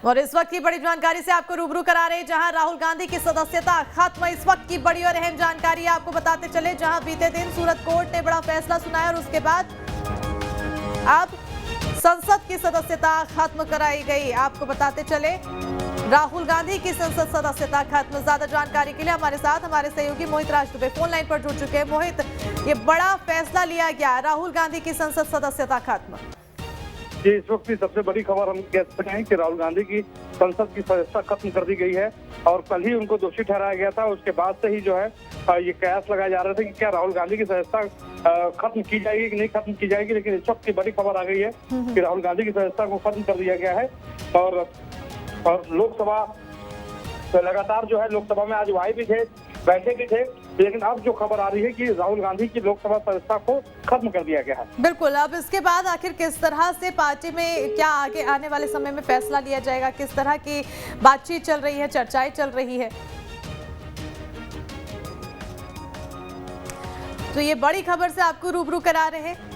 और इस वक्त की बड़ी जानकारी से आपको रूबरू करा रहे हैं, जहां राहुल गांधी की सदस्यता खत्म। इस वक्त की बड़ी और अहम जानकारी आपको बताते चले, जहां बीते दिन सूरत कोर्ट ने बड़ा फैसला सुनाया और उसके बाद अब संसद की सदस्यता खत्म कराई गई। आपको बताते चले, राहुल गांधी की संसद सदस्यता खत्म। ज्यादा जानकारी के लिए हमारे साथ हमारे सहयोगी मोहित राज दुबे फोन लाइन पर जुड़ चुके हैं। मोहित, ये बड़ा फैसला लिया गया, राहुल गांधी की संसद सदस्यता खत्म। ये इस वक्त की सबसे बड़ी खबर हम कह सकते हैं कि राहुल गांधी की संसद की सदस्यता खत्म कर दी गई है और कल ही उनको दोषी ठहराया गया था। उसके बाद से ही जो है ये कयास लगाए जा रहे थे कि क्या राहुल गांधी की सदस्यता खत्म की जाएगी कि नहीं खत्म की जाएगी, लेकिन इस वक्त की बड़ी खबर आ गई है कि राहुल गांधी की सदस्यता को खत्म कर दिया गया है। और लोकसभा लगातार जो है लोकसभा में आज आए भी थे, बैठे भी थे, लेकिन अब जो खबर आ रही है कि राहुल गांधी की लोकसभा सदस्यता को खत्म कर दिया गया है। बिल्कुल, अब इसके बाद आखिर किस तरह से पार्टी में क्या आगे आने वाले समय में फैसला लिया जाएगा, किस तरह की बातचीत चल रही है, चर्चाएं चल रही है, तो ये बड़ी खबर से आपको रूबरू करा रहे हैं।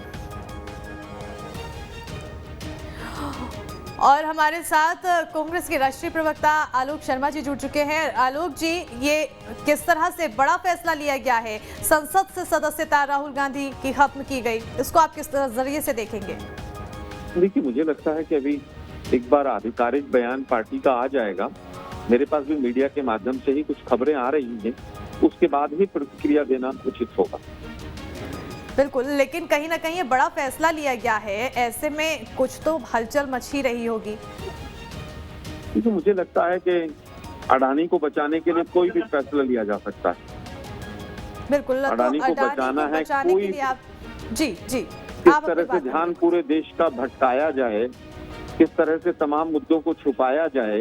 और हमारे साथ कांग्रेस के राष्ट्रीय प्रवक्ता आलोक शर्मा जी जुड़ चुके हैं। आलोक जी, ये किस तरह से बड़ा फैसला लिया गया है, संसद से सदस्यता राहुल गांधी की खत्म की गई, इसको आप किस जरिए से देखेंगे? देखिए, मुझे लगता है कि अभी एक बार आधिकारिक बयान पार्टी का आ जाएगा। मेरे पास भी मीडिया के माध्यम से ही कुछ खबरें आ रही हैं, उसके बाद ही प्रतिक्रिया देना उचित होगा। बिल्कुल, लेकिन कहीं ना कहीं ये बड़ा फैसला लिया गया है, ऐसे में कुछ तो हलचल मच ही रही होगी। तो मुझे लगता है कि अडानी को बचाने के लिए कोई भी फैसला लिया जा सकता है। बिल्कुल, अडानी को बचाना है, कोई आप जी किस तरह से ध्यान पूरे देश का भटकाया जाए, किस तरह से तमाम मुद्दों को छुपाया जाए।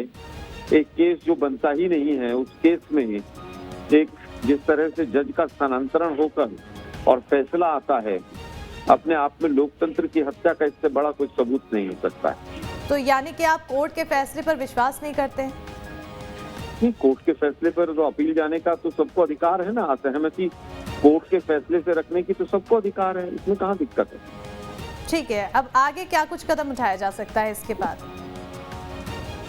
एक केस जो बनता ही नहीं है, उस केस में एक जिस तरह से जज का स्थानांतरण होकर और फैसला आता है, अपने आप में लोकतंत्र की हत्या का इससे बड़ा कोई सबूत नहीं हो सकता है। तो यानी कि आप कोर्ट के फैसले पर विश्वास नहीं करते हैं? नहीं, कोर्ट के फैसले पर तो अपील जाने का तो सबको अधिकार है ना। असहमति कोर्ट के फैसले से रखने की तो सबको अधिकार है, इसमें कहाँ दिक्कत है। ठीक है, अब आगे क्या कुछ कदम उठाया जा सकता है इसके बाद?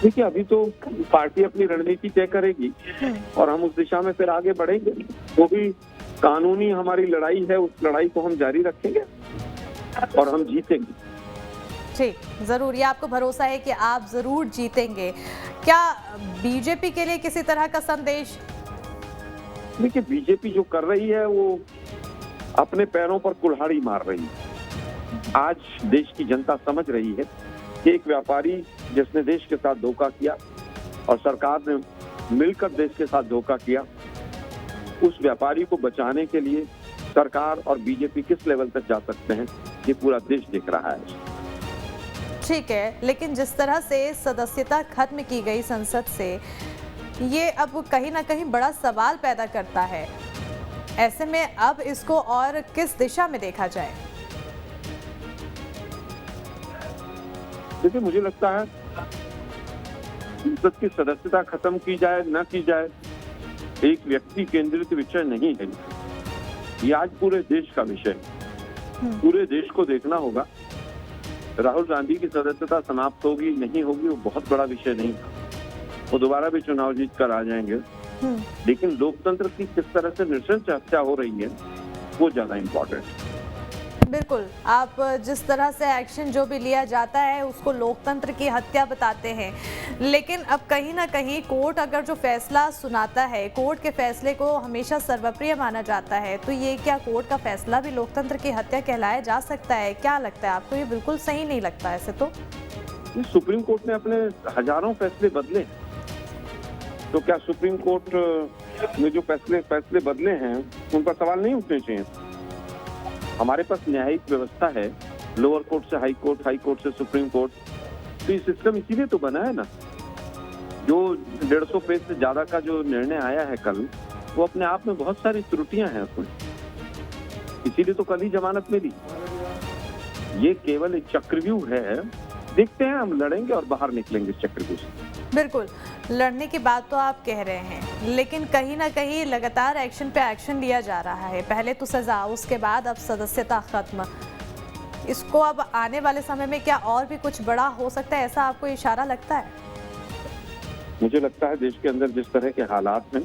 देखिए, अभी तो पार्टी अपनी रणनीति तय करेगी और हम उस दिशा में फिर आगे बढ़ेंगे। वो भी कानूनी हमारी लड़ाई है, उस लड़ाई को हम जारी रखेंगे और हम जीतेंगे। ठीक, जरूर, ये आपको भरोसा है कि आप जरूर जीतेंगे। क्या बीजेपी के लिए किसी तरह का संदेश? देखिए, बीजेपी जो कर रही है वो अपने पैरों पर कुल्हाड़ी मार रही है। आज देश की जनता समझ रही है कि एक व्यापारी जिसने देश के साथ धोखा किया और सरकार ने मिलकर देश के साथ धोखा किया, उस व्यापारी को बचाने के लिए सरकार और बीजेपी किस लेवल तक जा सकते हैं, ये पूरा देश देख रहा है। ठीक है, लेकिन जिस तरह से सदस्यता खत्म की गई संसद से, ये अब कहीं ना कहीं बड़ा सवाल पैदा करता है। ऐसे में अब इसको और किस दिशा में देखा जाए? देखिए, मुझे लगता है संसद की सदस्यता खत्म की जाए न की जाए, एक व्यक्ति केंद्रित विषय नहीं है। ये आज पूरे देश का विषय है। पूरे देश को देखना होगा। राहुल गांधी की सदस्यता समाप्त होगी नहीं होगी, वो बहुत बड़ा विषय नहीं है। वो दोबारा भी चुनाव जीत कर आ जाएंगे, लेकिन लोकतंत्र की किस तरह से नृशंस हत्या हो रही है, वो ज्यादा इम्पोर्टेंट है। बिल्कुल, आप जिस तरह से एक्शन जो भी लिया जाता है उसको लोकतंत्र की हत्या बताते हैं, लेकिन अब कहीं ना कहीं कोर्ट अगर जो फैसला सुनाता है, कोर्ट के फैसले को हमेशा सर्वप्रिय माना जाता है, तो ये क्या कोर्ट का फैसला भी लोकतंत्र की हत्या कहलाया जा सकता है? क्या लगता है आपको? ये बिल्कुल सही नहीं लगता ऐसे तो? सुप्रीम कोर्ट ने अपने हजारों फैसले बदले, तो क्या सुप्रीम कोर्ट में जो फैसले बदले हैं उन पर सवाल नहीं उठने चाहिए? हमारे पास न्यायिक व्यवस्था है, लोअर कोर्ट से हाई कोर्ट, हाई कोर्ट से सुप्रीम कोर्ट, तो ये सिस्टम इसीलिए तो बना है ना। जो 150 पेज से ज्यादा का जो निर्णय आया है कल, वो अपने आप में बहुत सारी त्रुटियां हैं उसमें, इसीलिए तो कल ही जमानत मिली। ये केवल एक चक्रव्यूह है। देखते हैं, हम लड़ेंगे और बाहर निकलेंगे इस चक्रव्यूह से। बिल्कुल, लड़ने की बात तो आप कह रहे हैं, लेकिन कहीं ना कहीं लगातार एक्शन पे एक्शन लिया जा रहा है। पहले तो सजा, उसके बाद अब सदस्यता खत्म। इसको अब आने वाले समय में क्या और भी कुछ बड़ा हो सकता है, ऐसा आपको इशारा लगता है? मुझे लगता है देश के अंदर जिस तरह के हालात हैं,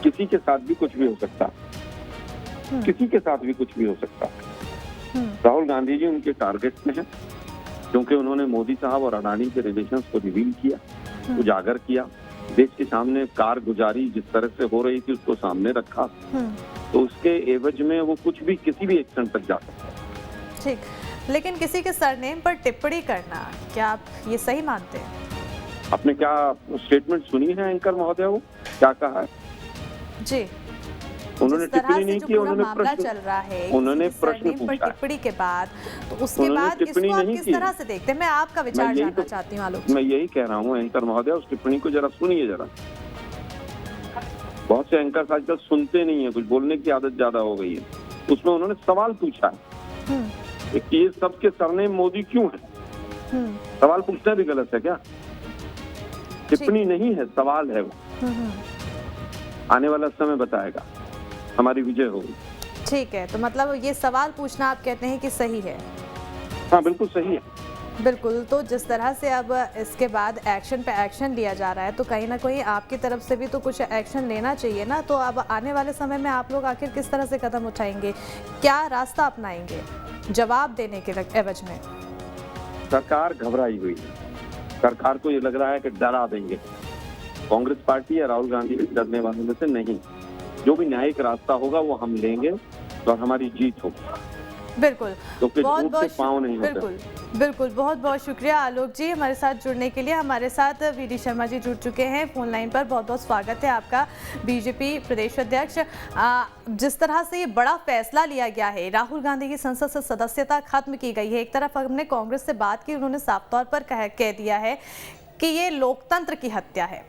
किसी के साथ भी कुछ भी हो सकता है, किसी के साथ भी कुछ भी हो सकता है। राहुल गांधी जी उनके टारगेट में हैं, क्योंकि उन्होंने मोदी साहब और अडानी के रिलेशंस को रिवील किया, उजागर किया, देश के सामने कारगुजारी जिस तरह से हो रही थी उसको सामने रखा, तो उसके एवज में वो कुछ भी किसी भी एक्शन तक जा सकता है। ठीक, लेकिन किसी के सरनेम पर टिप्पणी करना, क्या आप ये सही मानते हैं? आपने क्या स्टेटमेंट सुनी है एंकर महोदय, वो क्या कहा है? जी, उन्होंने टिप्पणी नहीं की, उन्होंने प्रश्न चल रहा है, उन्होंने प्रश्न पूछा टिप्पणी के बाद, तो उसके बाद इसको आप किस तरह से देखते हैं? मैं आपका विचार जानना चाहती हूँ आलोक। मैं यही कह रहा हूँ एंकर महोदय, उस टिप्पणी को जरा सुनिए जरा। बहुत से एंकर आजकल सुनते नहीं है, कुछ बोलने की आदत ज्यादा हो गई है। उसमें उन्होंने सवाल पूछा कि ये सबके सरनेम मोदी क्यों है? सवाल पूछना भी गलत है क्या? टिप्पणी नहीं है, सवाल है वो। आने वाला समय बताएगा, हमारी विजय होगी। ठीक है, तो मतलब ये सवाल पूछना आप कहते हैं कि सही है? हाँ, बिल्कुल सही है। बिल्कुल, तो जिस तरह से अब इसके बाद एक्शन पे एक्शन लिया जा रहा है, तो कहीं ना कहीं आपकी तरफ से भी तो कुछ एक्शन लेना चाहिए ना। तो अब आने वाले समय में आप लोग आखिर किस तरह से कदम उठाएंगे, क्या रास्ता अपनाएंगे जवाब देने के एवज में? सरकार घबराई हुई है, सरकार को ये लग रहा है कि डरा देंगे। कांग्रेस पार्टी या राहुल गांधी के डरने वालों में से नहीं, जो भी न्यायिक रास्ता होगा वो हम लेंगे और हमारी जीत होगी। बिल्कुल, तो बहुत बिल्कुल बहुत बहुत शुक्रिया आलोक जी हमारे साथ जुड़ने के लिए। हमारे साथ वीडी शर्मा जी जुड़ चुके हैं फोन लाइन पर। बहुत बहुत स्वागत है आपका, बीजेपी प्रदेश अध्यक्ष। जिस तरह से ये बड़ा फैसला लिया गया है, राहुल गांधी की संसद से सदस्यता खत्म की गई है। एक तरफ हमने कांग्रेस से बात की, उन्होंने साफ तौर पर कह दिया है कि ये लोकतंत्र की हत्या है।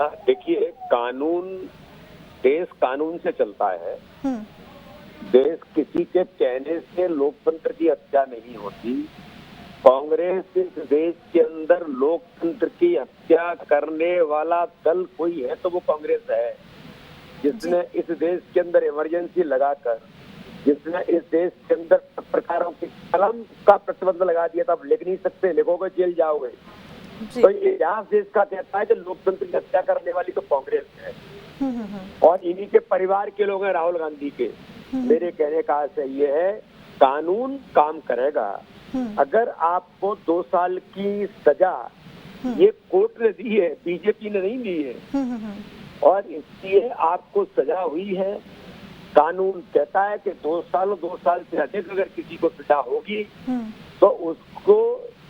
देखिए, देश कानून से चलता है। देश किसी के कहने से लोकतंत्र की हत्या नहीं होती। कांग्रेस इस देश के अंदर लोकतंत्र की हत्या करने वाला दल कोई है तो वो कांग्रेस है, जिसने इस देश के अंदर इमरजेंसी लगाकर, जिसने इस देश के अंदर प्रकारों के कलम का प्रतिबंध लगा दिया था। आप लिख नहीं सकते, लिखोगे जेल जाओगे। तो इतिहास देश का कहता है कि लोकतंत्र की हत्या करने वाली तो कांग्रेस है और इन्हीं के परिवार के लोग हैं राहुल गांधी के। मेरे कहने का आशय ये है, कानून काम करेगा। अगर आपको 2 साल की सजा ये कोर्ट ने दी है, बीजेपी ने नहीं दी है, और इसलिए आपको सजा हुई है। कानून कहता है कि 2 साल से अधिक अगर किसी को सजा होगी तो उसको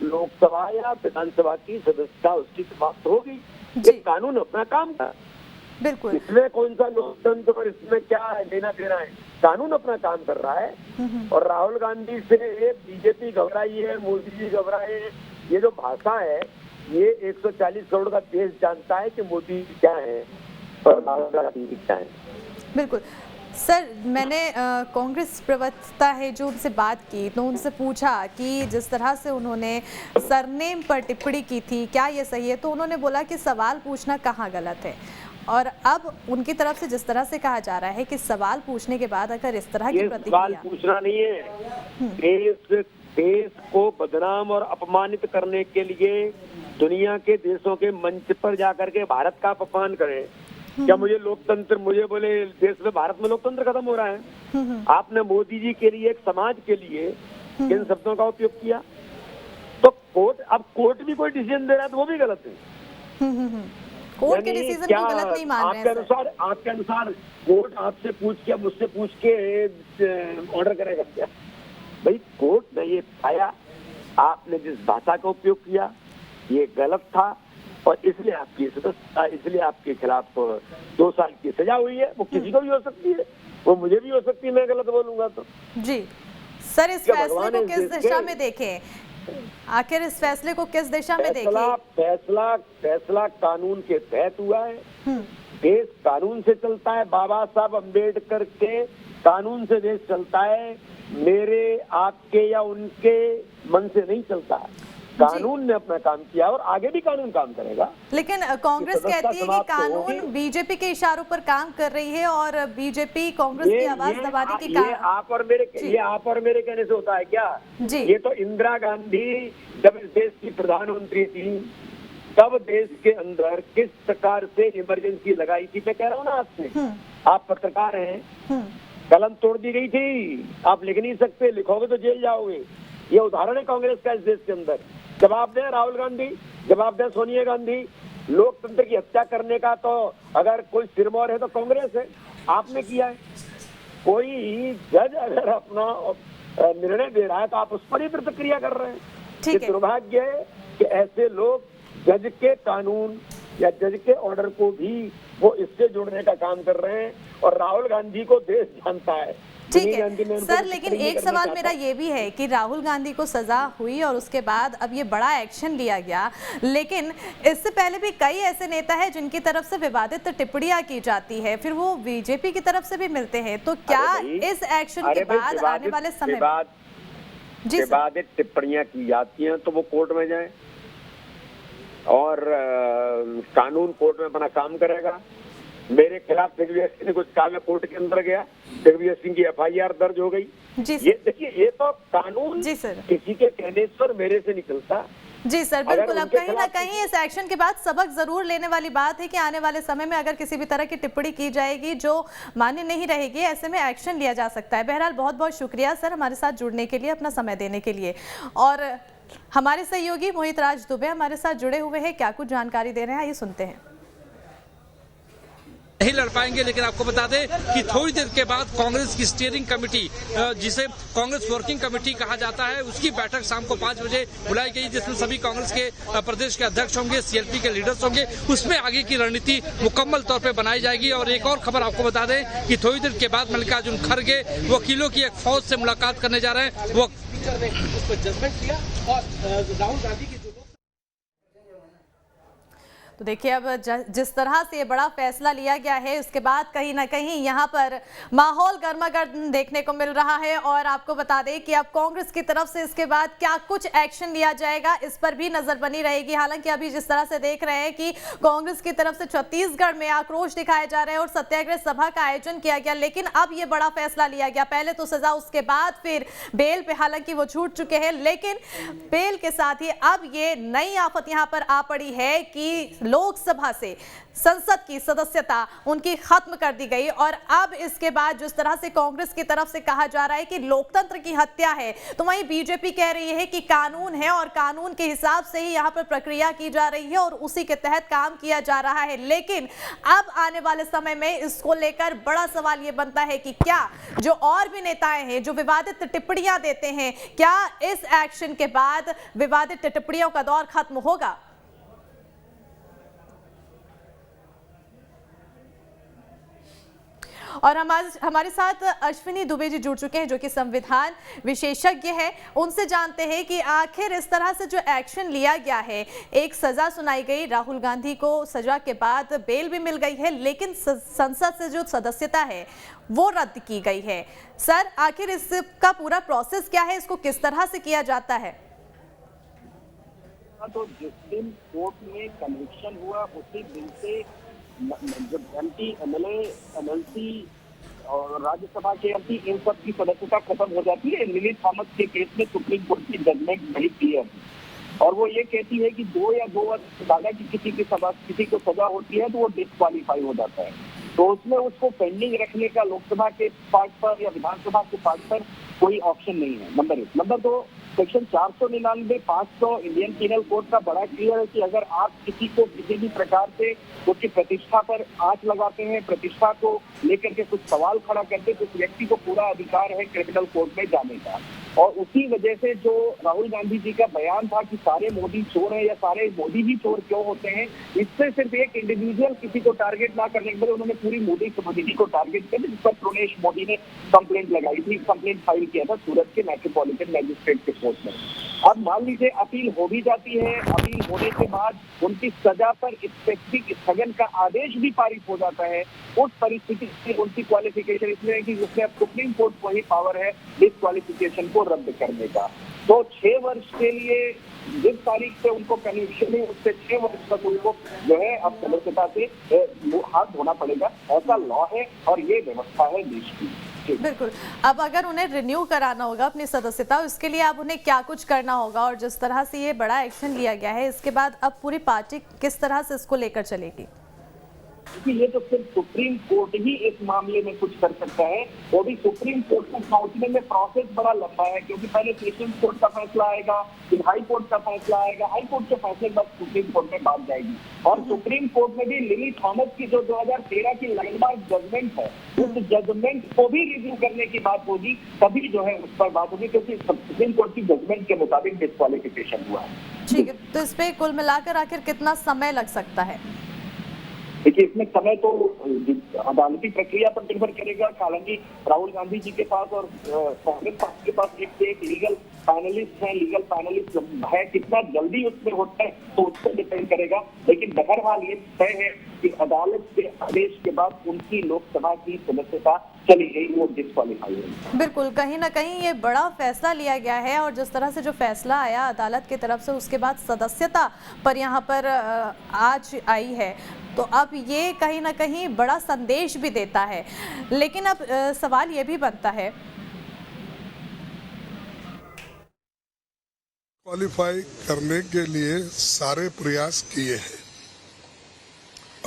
लोकसभा या विधानसभा की सदस्यता उसकी समाप्त होगी। ये कानून अपना काम था। बिल्कुल, इसमें कौन सा लोकतंत्र और इसमें क्या लेना देना है? कानून अपना काम कर रहा है। और राहुल गांधी से बीजेपी घबराई है, मोदी जी घबराए हैं। ये जो भाषा है, ये 140 करोड़ का देश जानता है कि मोदी क्या है और राहुल गांधी क्या है। बिल्कुल सर, मैंने कांग्रेस प्रवक्ता है जो उनसे बात की, तो उनसे पूछा कि जिस तरह से उन्होंने सरनेम पर टिप्पणी की थी, क्या ये सही है? तो उन्होंने बोला कि सवाल पूछना कहाँ गलत है। और अब उनकी तरफ से जिस तरह से कहा जा रहा है कि सवाल पूछने के बाद अगर इस तरह की प्रतिक्रिया, सवाल पूछना नहीं है, देश को बदनाम और अपमानित करने के लिए दुनिया के देशों के मंच पर जाकर के भारत का अपमान करें। क्या मुझे बोले देश में, भारत में लोकतंत्र खत्म हो रहा है? आपने मोदी जी के लिए, एक समाज के लिए किन शब्दों का उपयोग किया? तो कोर्ट भी कोई डिसीजन दे रहा है तो वो भी गलत है। कोर्ट के डिसीजन को गलत नहीं मान रहे हैं। आपके अनुसार कोर्ट आपसे पूछ के, मुझसे पूछ के ऑर्डर करेगा क्या? भाई, कोर्ट ने ये पाया आपने जिस भाषा का उपयोग किया ये गलत था और इसलिए आपके खिलाफ 2 साल की सजा हुई है। वो किसी को भी हो सकती है, वो मुझे भी हो सकती है, मैं गलत बोलूंगा तो। जी सर, इस फैसले को किस दिशा में देखें? आखिर इस फैसले को किस दिशा में देखें? फैसला कानून के तहत हुआ है। देश कानून से चलता है। बाबा साहब अम्बेडकर के कानून से देश चलता है। मेरे, आपके या उनके मन से नहीं चलता। कानून ने अपना काम किया और आगे भी कानून काम करेगा। लेकिन कांग्रेस कहती है कि कानून बीजेपी के इशारों पर काम कर रही है और बीजेपी कांग्रेस की आवाज दबाने की ये आप और मेरे कहने से होता है क्या जी? ये तो इंदिरा गांधी जब इस देश की प्रधानमंत्री थी तब देश के अंदर किस प्रकार से इमरजेंसी लगाई थी, मैं कह रहा हूँ ना आपसे। आप पत्रकार हैं, कलम तोड़ दी गई थी, आप लिख नहीं सकते, लिखोगे तो जेल जाओगे। ये उदाहरण है कांग्रेस का इस देश के अंदर। जवाब दें राहुल गांधी, जवाब दें सोनिया गांधी। लोकतंत्र की हत्या करने का तो अगर कोई सिरमौर है तो कांग्रेस है, आपने किया है। कोई जज अगर अपना निर्णय दे रहा है तो आप उस पर ही प्रतिक्रिया कर रहे हैं। ये दुर्भाग्य है कि ऐसे लोग जज के कानून या जज के ऑर्डर को भी वो इससे जोड़ने का काम कर रहे हैं और राहुल गांधी को देश जानता है। ठीक है सर, लेकिन एक सवाल मेरा ये भी है कि राहुल गांधी को सजा हुई और उसके बाद अब ये बड़ा एक्शन लिया गया, लेकिन इससे पहले भी कई ऐसे नेता हैं जिनकी तरफ से विवादित टिप्पणियां की जाती है, फिर वो बीजेपी की तरफ से भी मिलते हैं, तो क्या इस एक्शन के बाद आने वाले समय में विवादित टिप्पणियां की जाती हैं तो वो कोर्ट में जाए और कानून कोर्ट में अपना काम करेगा। मेरे खिलाफ दिग्विजय सिंह ने कुछ कहा, मैं कोर्ट के अंदर गया, दिग्विजय सिंह की FIR दर्ज हो गई। ये देखिए, ये तो कानून जी सर किसी के कहने पर मेरे से निकलता। जी सर बिल्कुल। अब कहीं ना कहीं इस एक्शन के बाद सबक जरूर लेने वाली बात है कि आने वाले समय में अगर किसी भी तरह की टिप्पणी की जाएगी जो मान्य नहीं रहेगी, ऐसे में एक्शन लिया जा सकता है। बहरहाल बहुत बहुत शुक्रिया सर हमारे साथ जुड़ने के लिए, अपना समय देने के लिए। और हमारे सहयोगी मोहित राज दुबे हमारे साथ जुड़े हुए हैं, क्या कुछ जानकारी दे रहे हैं, आइए सुनते हैं। नहीं लड़ पाएंगे, लेकिन आपको बता दें कि थोड़ी देर के बाद कांग्रेस की स्टीयरिंग कमेटी, जिसे कांग्रेस वर्किंग कमेटी कहा जाता है, उसकी बैठक शाम को 5 बजे बुलाई गई, जिसमें सभी कांग्रेस के प्रदेश के अध्यक्ष होंगे, CLP के लीडर्स होंगे। उसमें आगे की रणनीति मुकम्मल तौर पर बनाई जाएगी। और एक और खबर आपको बता दें कि थोड़ी देर के बाद मल्लिकार्जुन खड़गे वकीलों की एक फौज से मुलाकात करने जा रहे हैं। वो जजमेंट किया और राहुल गांधी की तो देखिए अब जिस तरह से ये बड़ा फैसला लिया गया है उसके बाद कहीं ना कहीं यहाँ पर माहौल गर्मागर्म देखने को मिल रहा है। और आपको बता दें कि अब कांग्रेस की तरफ से इसके बाद क्या कुछ एक्शन लिया जाएगा इस पर भी नजर बनी रहेगी। हालांकि अभी जिस तरह से देख रहे हैं कि कांग्रेस की तरफ से छत्तीसगढ़ में आक्रोश दिखाया जा रहा है और सत्याग्रह सभा का आयोजन किया गया, लेकिन अब ये बड़ा फैसला लिया गया। पहले तो सजा, उसके बाद फिर बेल पे, हालांकि वो छूट चुके हैं, लेकिन बेल के साथ ही अब ये नई आफत यहाँ पर आ पड़ी है कि लोकसभा से संसद की सदस्यता उनकी खत्म कर दी गई। और अब इसके बाद जिस तरह से कांग्रेस की तरफ से कहा जा रहा है कि लोकतंत्र की हत्या है, तो वहीं बीजेपी कह रही है कि कानून है और कानून के हिसाब से ही यहाँ पर प्रक्रिया की जा रही है और उसी के तहत काम किया जा रहा है। लेकिन अब आने वाले समय में इसको लेकर बड़ा सवाल ये बनता है कि क्या जो और भी नेताएं हैं जो विवादित टिप्पणियां देते हैं, क्या इस एक्शन के बाद विवादित टिप्पणियों का दौर खत्म होगा? और हमारे साथ अश्विनी दुबे जी जुड़ चुके हैं जो कि संविधान विशेषज्ञ है। उनसे जानते हैं कि आखिर इस तरह से जो एक्शन लिया गया है, एक सजा सुनाई गई, राहुल गांधी को सजा के बाद बेल भी मिल गई है, लेकिन संसद से जो सदस्यता है वो रद्द की गई है। सर आखिर इसका पूरा प्रोसेस क्या है, इसको किस तरह से किया जाता है? तो जिस दिन कोर्ट में कन्विक्शन हुआ उसी दिन से जब MP, MLA, MLC और राज्यसभा के MP इन सब की सदस्यता खत्म हो जाती है। लिली थॉमस के केस में सुप्रीम कोर्ट की जजमेंट बड़ी क्लियर और वो ये कहती है कि 2 या 2 वर्ष ज्यादा की किसी को सजा होती है तो वो डिस्क्वालीफाई हो जाता है। तो उसमें उसको पेंडिंग रखने का लोकसभा के पार्ट पर या विधानसभा के पार्ट पर कोई ऑप्शन नहीं है। Number 1। Number 2, section 499, 500 Indian penal code का बड़ा क्लियर है कि अगर आप किसी को किसी भी प्रकार से उसकी प्रतिष्ठा पर आंच लगाते हैं, प्रतिष्ठा को लेकर के कुछ सवाल खड़ा करते हैं, तो उस व्यक्ति को पूरा अधिकार है क्रिमिनल कोर्ट में जाने का। और उसी वजह से जो राहुल गांधी जी का बयान था कि सारे मोदी चोर हैं या सारे मोदी ही चोर क्यों होते हैं, इससे सिर्फ एक इंडिविजुअल किसी को टारगेट ना करने के बजाय उन्होंने पूरी मोदी कम्युनिटी को टारगेट किया, जिस पर प्रणेश मोदी ने कंप्लेंट लगाई थी, कंप्लेंट फाइल किया था सूरत के मेट्रोपॉलिटन मैजिस्ट्रेट के कोर्ट में। अब मान लीजिए अपील हो भी जाती है, अपील होने के बाद उनकी सजा पर स्पेसिफिक स्थगन का आदेश भी पारित हो जाता है, उस परिस्थिति से उनकी क्वालिफिकेशन इसमें है कि उसमें अब सुप्रीम कोर्ट को ही पावर है डिस्क्वालिफिकेशन को रद्द करने का। तो 6 वर्ष के लिए जिस तारीख से उनको कन्विक्शन है उससे 6 वर्ष तक उनको जो है अब सदस्यता से हाथ धोना पड़ेगा। ऐसा लॉ है और ये व्यवस्था है देश की। बिल्कुल। अब अगर उन्हें रिन्यू कराना होगा अपनी सदस्यता, उसके लिए अब उन्हें क्या कुछ करना होगा, और जिस तरह से ये बड़ा एक्शन लिया गया है इसके बाद अब पूरी पार्टी किस तरह से इसको लेकर चलेगी? क्योंकि ये तो सिर्फ सुप्रीम कोर्ट ही इस मामले में कुछ कर सकता है, वो भी सुप्रीम कोर्ट तक पहुंचने में प्रोसेस बड़ा लंबा है, क्योंकि पहले सेशन कोर्ट का फैसला आएगा, फिर हाई कोर्ट का फैसला आएगा, हाई कोर्ट के फैसले के बाद सुप्रीम कोर्ट में बात जाएगी। और सुप्रीम कोर्ट में भी लिली थॉमस की जो 2013 की लैंडमार्क जजमेंट है, उस जजमेंट को भी रिव्यू करने की बात होगी, तभी जो है उस पर बात होगी, क्योंकि सुप्रीम कोर्ट की जजमेंट के मुताबिक डिस्क्वालिफिकेशन हुआ है। ठीक है, तो इस पे कुल मिलाकर आखिर कितना समय लग सकता है? देखिए, इसमें समय तो अदालती प्रक्रिया पर निर्भर करेगा। हालांकि राहुल गांधी जी के पास और कांग्रेस पार्टी के पास एक लीगल पैनलिस्ट है, कितना जल्दी उसमें होता है तो उस पर डिपेंड करेगा। लेकिन बहरहाल ये तय है कि अदालत के आदेश के बाद उनकी लोकसभा की सदस्यता चली गई, वो डिस्क्वालीफाई है। बिल्कुल, कहीं ना कहीं ये बड़ा फैसला लिया गया है, और जिस तरह से जो फैसला आया अदालत की तरफ से उसके बाद सदस्यता पर यहाँ पर आज आई है, तो अब ये कहीं ना कहीं बड़ा संदेश भी देता है। लेकिन अब सवाल ये भी बनता है, क्वालिफाई करने के लिए सारे प्रयास किए हैं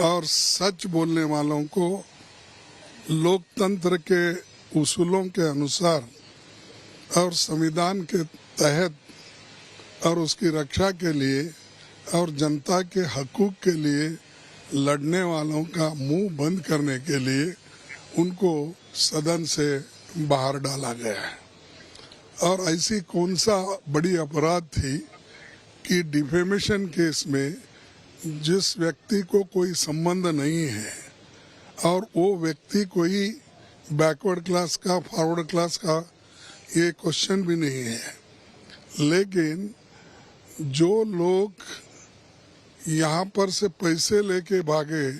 और सच बोलने वालों को लोकतंत्र के उसूलों के अनुसार और संविधान के तहत और उसकी रक्षा के लिए और जनता के हकूक के लिए लड़ने वालों का मुंह बंद करने के लिए उनको सदन से बाहर डाला गया है। और ऐसी कौन सा बड़ी अपराध थी कि डिफेमेशन केस में जिस व्यक्ति को कोई संबंध नहीं है और वो व्यक्ति कोई बैकवर्ड क्लास का फॉरवर्ड क्लास का ये क्वेश्चन भी नहीं है, लेकिन जो लोग यहाँ पर से पैसे लेके भागे,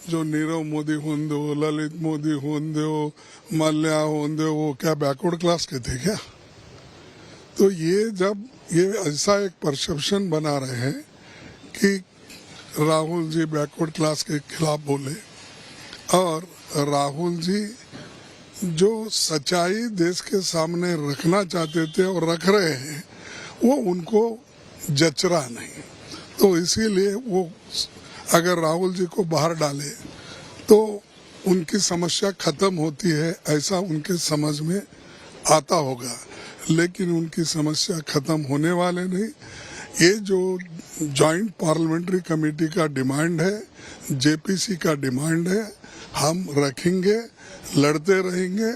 जो नीरव मोदी होंदे हो, ललित मोदी होंदे हो, मल्ल्या होंदे हो, वो क्या बैकवर्ड क्लास के थे क्या? तो ये जब ये ऐसा एक परसेप्शन बना रहे हैं कि राहुल जी बैकवर्ड क्लास के खिलाफ बोले, और राहुल जी जो सच्चाई देश के सामने रखना चाहते थे और रख रहे हैं वो उनको जच रहा नहीं, तो इसीलिए वो अगर राहुल जी को बाहर डाले तो उनकी समस्या खत्म होती है, ऐसा उनके समझ में आता होगा। लेकिन उनकी समस्या खत्म होने वाले नहीं। ये जो जॉइंट पार्लियामेंट्री कमेटी का डिमांड है, जेपीसी का डिमांड है, हम रखेंगे, लड़ते रहेंगे,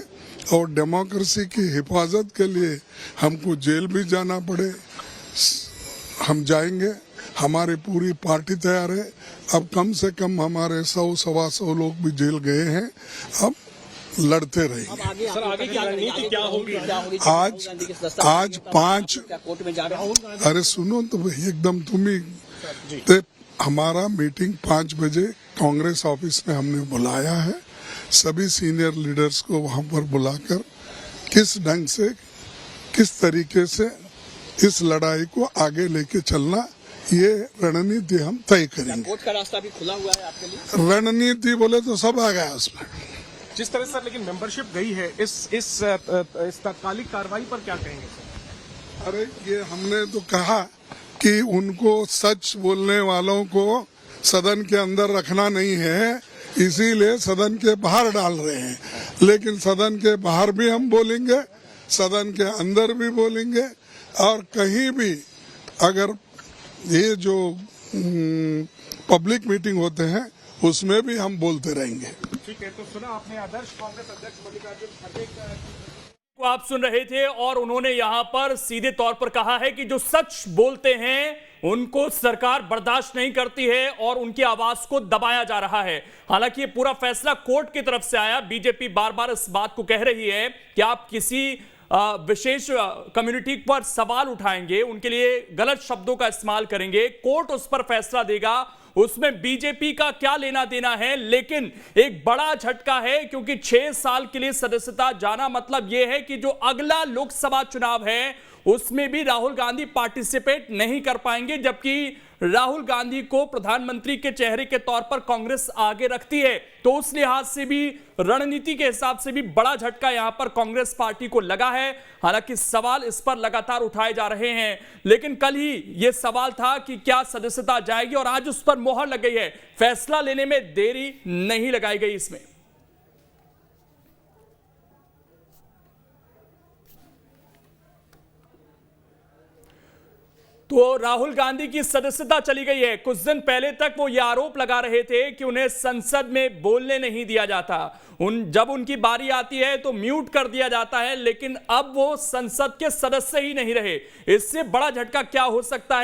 और डेमोक्रेसी की हिफाजत के लिए हमको जेल भी जाना पड़े हम जाएंगे। हमारी पूरी पार्टी तैयार है। अब कम से कम हमारे 100-125 लोग भी जेल गए हैं, अब लड़ते रहेंगे। सर, आगे की रणनीति क्या होगी? आज 5 कोर्ट में जा रहे हो? अरे सुनो तो एकदम तुम ही, हमारा मीटिंग 5 बजे कांग्रेस ऑफिस में हमने बुलाया है। सभी सीनियर लीडर्स को वहां पर बुलाकर किस ढंग से, किस तरीके से इस लड़ाई को आगे लेके चलना, ये रणनीति हम तय करेंगे। कोर्ट का रास्ता भी खुला हुआ है आपके लिए? रणनीति बोले तो सब आ गया उसमें। जिस तरह से लेकिन मेंबरशिप गई है, इस तात्कालिक कार्रवाई पर क्या कहेंगे सर? अरे ये हमने तो कहा कि उनको सच बोलने वालों को सदन के अंदर रखना नहीं है, इसीलिए सदन के बाहर डाल रहे हैं। लेकिन सदन के बाहर भी हम बोलेंगे, सदन के अंदर भी बोलेंगे, और कहीं भी अगर ये जो पब्लिक मीटिंग होते हैं उसमें भी हम बोलते रहेंगे। ठीक है, तो सुना आपने आदर्श कांग्रेस अध्यक्ष मल्लिकार्जुन खड़गे को आप सुन रहे थे, और उन्होंने यहां पर सीधे तौर पर कहा है कि जो सच बोलते हैं उनको सरकार बर्दाश्त नहीं करती है और उनकी आवाज को दबाया जा रहा है। हालांकि ये पूरा फैसला कोर्ट की तरफ से आया। बीजेपी बार बार इस बात को कह रही है कि आप किसी विशेष कम्युनिटी पर सवाल उठाएंगे, उनके लिए गलत शब्दों का इस्तेमाल करेंगे, कोर्ट उस पर फैसला देगा उसमें बीजेपी का क्या लेना देना है, लेकिन एक बड़ा झटका है क्योंकि 6 साल के लिए सदस्यता जाना मतलब यह है कि जो अगला लोकसभा चुनाव है उसमें भी राहुल गांधी पार्टिसिपेट नहीं कर पाएंगे, जबकि राहुल गांधी को प्रधानमंत्री के चेहरे के तौर पर कांग्रेस आगे रखती है। तो उस लिहाज से भी, रणनीति के हिसाब से भी बड़ा झटका यहां पर कांग्रेस पार्टी को लगा है। हालांकि सवाल इस पर लगातार उठाए जा रहे हैं, लेकिन कल ही यह सवाल था कि क्या सदस्यता जाएगी और आज उस पर मोहर लग गई है। फैसला लेने में देरी नहीं लगाई गई इसमें। तो राहुल गांधी की सदस्यता चली गई है। कुछ दिन पहले तक वो ये आरोप लगा रहे थे कि उन्हें संसद में बोलने नहीं दिया जाता, जब उनकी बारी आती है तो म्यूट कर दिया जाता है, लेकिन अब वो संसद के सदस्य ही नहीं रहे। इससे बड़ा झटका क्या हो सकता है?